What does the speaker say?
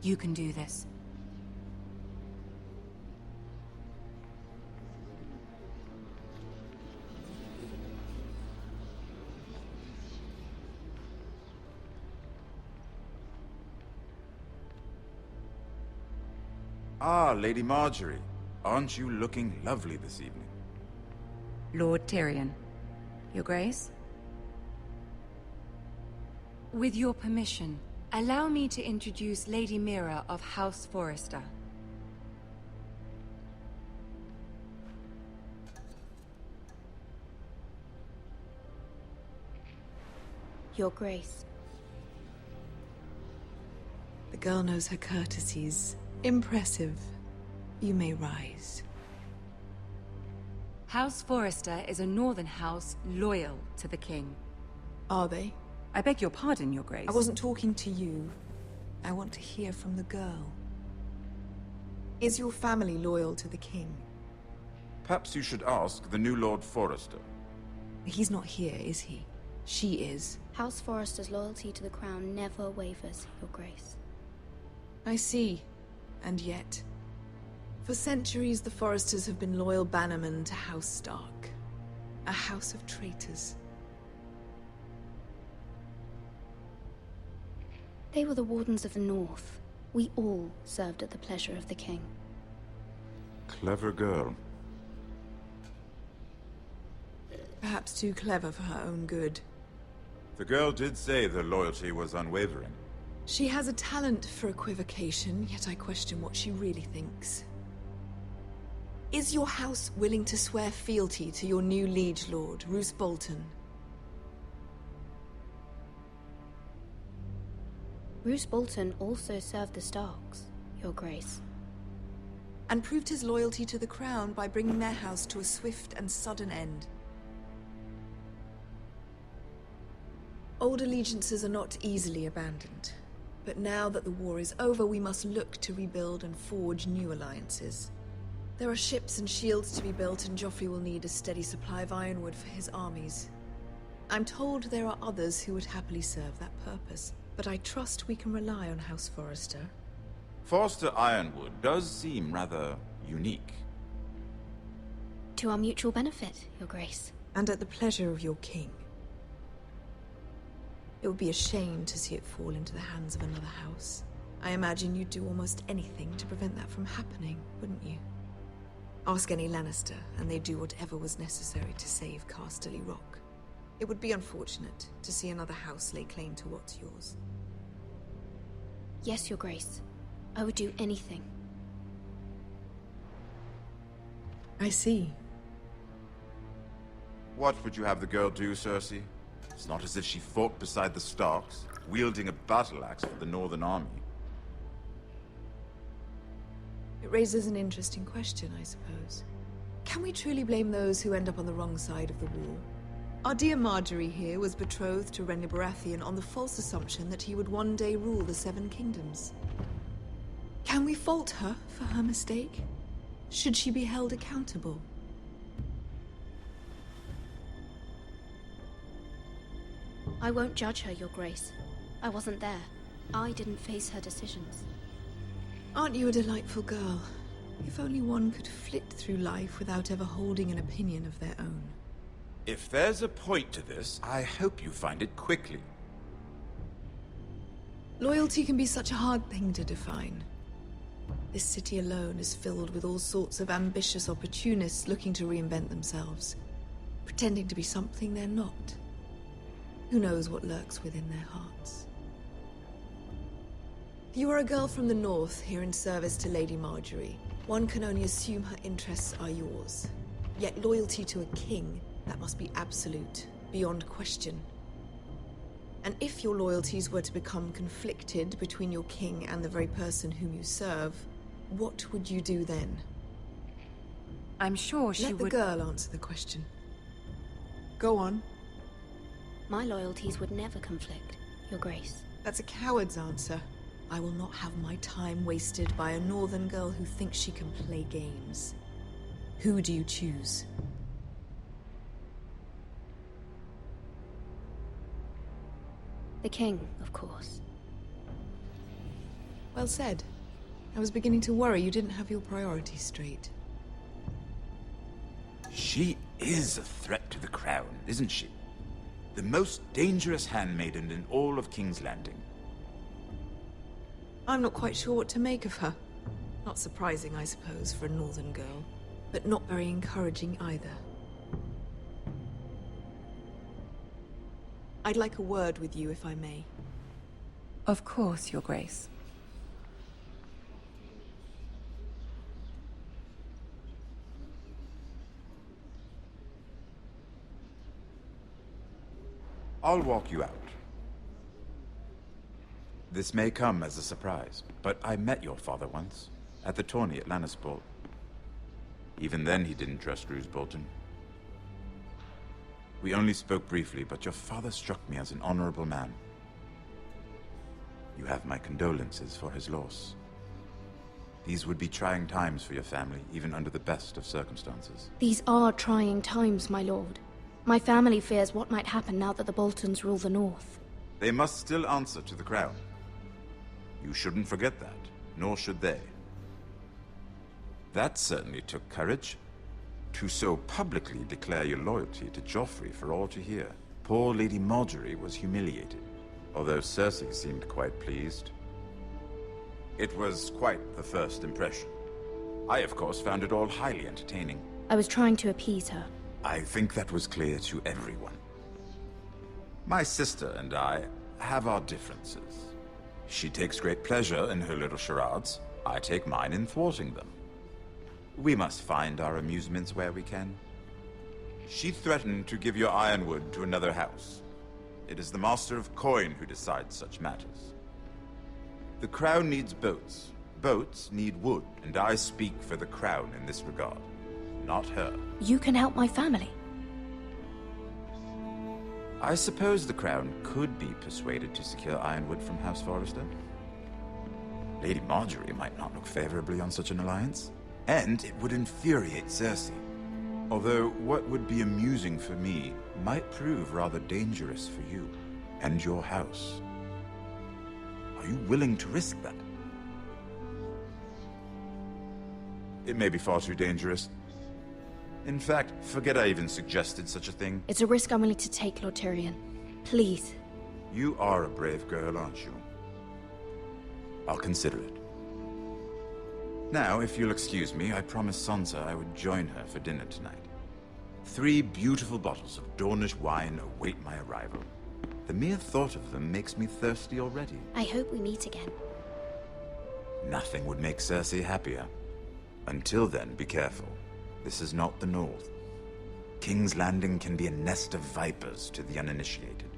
You can do this. Ah, Lady Marjorie. Aren't you looking lovely this evening? Lord Tyrion. Your Grace? With your permission, allow me to introduce Lady Mira of House Forrester. Your Grace. The girl knows her courtesies. Impressive. You may rise. House Forrester is a northern house loyal to the king. Are they? I beg your pardon, Your Grace. I wasn't talking to you. I want to hear from the girl. Is your family loyal to the king? Perhaps you should ask the new Lord Forrester. He's not here, is he? She is. House Forrester's loyalty to the crown never wavers, Your Grace. I see. And yet... For centuries, the Forresters have been loyal bannermen to House Stark. A house of traitors. They were the Wardens of the North. We all served at the pleasure of the king. Clever girl. Perhaps too clever for her own good. The girl did say their loyalty was unwavering. She has a talent for equivocation, yet I question what she really thinks. Is your house willing to swear fealty to your new liege lord, Roose Bolton? Roose Bolton also served the Starks, Your Grace. And proved his loyalty to the crown by bringing their house to a swift and sudden end. Old allegiances are not easily abandoned. But now that the war is over, we must look to rebuild and forge new alliances. There are ships and shields to be built, and Joffrey will need a steady supply of ironwood for his armies. I'm told there are others who would happily serve that purpose, but I trust we can rely on House Forrester. Forster Ironwood does seem rather unique. To our mutual benefit, Your Grace. And at the pleasure of your king. It would be a shame to see it fall into the hands of another house. I imagine you'd do almost anything to prevent that from happening, wouldn't you? Ask any Lannister, and they'd do whatever was necessary to save Casterly Rock. It would be unfortunate to see another house lay claim to what's yours. Yes, Your Grace. I would do anything. I see. What would you have the girl do, Cersei? It's not as if she fought beside the Starks, wielding a battle axe for the Northern Army. It raises an interesting question, I suppose. Can we truly blame those who end up on the wrong side of the war? Our dear Marjorie here was betrothed to Renly Baratheon on the false assumption that he would one day rule the Seven Kingdoms. Can we fault her for her mistake? Should she be held accountable? I won't judge her, Your Grace. I wasn't there. I didn't face her decisions. Aren't you a delightful girl? If only one could flit through life without ever holding an opinion of their own. If there's a point to this, I hope you find it quickly. Loyalty can be such a hard thing to define. This city alone is filled with all sorts of ambitious opportunists looking to reinvent themselves, pretending to be something they're not. Who knows what lurks within their hearts? You are a girl from the north, here in service to Lady Marjorie. One can only assume her interests are yours. Yet loyalty to a king, that must be absolute, beyond question. And if your loyalties were to become conflicted between your king and the very person whom you serve, what would you do then? I'm sure she would... would... Let the girl answer the question. Go on. My loyalties would never conflict, Your Grace. That's a coward's answer. I will not have my time wasted by a northern girl who thinks she can play games. Who do you choose? The king, of course. Well said. I was beginning to worry you didn't have your priorities straight. She is a threat to the crown, isn't she? The most dangerous handmaiden in all of King's Landing. I'm not quite sure what to make of her. Not surprising, I suppose, for a northern girl, but not very encouraging either. I'd like a word with you, if I may. Of course, Your Grace. I'll walk you out. This may come as a surprise, but I met your father once, at the tourney at Lannisport. Even then he didn't trust Roose Bolton. We only spoke briefly, but your father struck me as an honorable man. You have my condolences for his loss. These would be trying times for your family, even under the best of circumstances. These are trying times, my lord. My family fears what might happen now that the Boltons rule the North. They must still answer to the crown. You shouldn't forget that, nor should they. That certainly took courage. To so publicly declare your loyalty to Joffrey for all to hear. Poor Lady Margaery was humiliated, although Cersei seemed quite pleased. It was quite the first impression. I, of course, found it all highly entertaining. I was trying to appease her. I think that was clear to everyone. My sister and I have our differences. She takes great pleasure in her little charades. I take mine in thwarting them. We must find our amusements where we can. She threatened to give your ironwood to another house. It is the Master of Coin who decides such matters. The crown needs boats. Boats need wood, and I speak for the crown in this regard. Not her. You can help my family. I suppose the crown could be persuaded to secure ironwood from House Forrester. Lady Margaery might not look favorably on such an alliance, and it would infuriate Cersei. Although what would be amusing for me might prove rather dangerous for you and your house. Are you willing to risk that? It may be far too dangerous. In fact, forget I even suggested such a thing. It's a risk I'm willing to take, Lord Tyrion. Please. You are a brave girl, aren't you? I'll consider it. Now, if you'll excuse me, I promised Sansa I would join her for dinner tonight. 3 beautiful bottles of Dornish wine await my arrival. The mere thought of them makes me thirsty already. I hope we meet again. Nothing would make Cersei happier. Until then, be careful. This is not the North. King's Landing can be a nest of vipers to the uninitiated.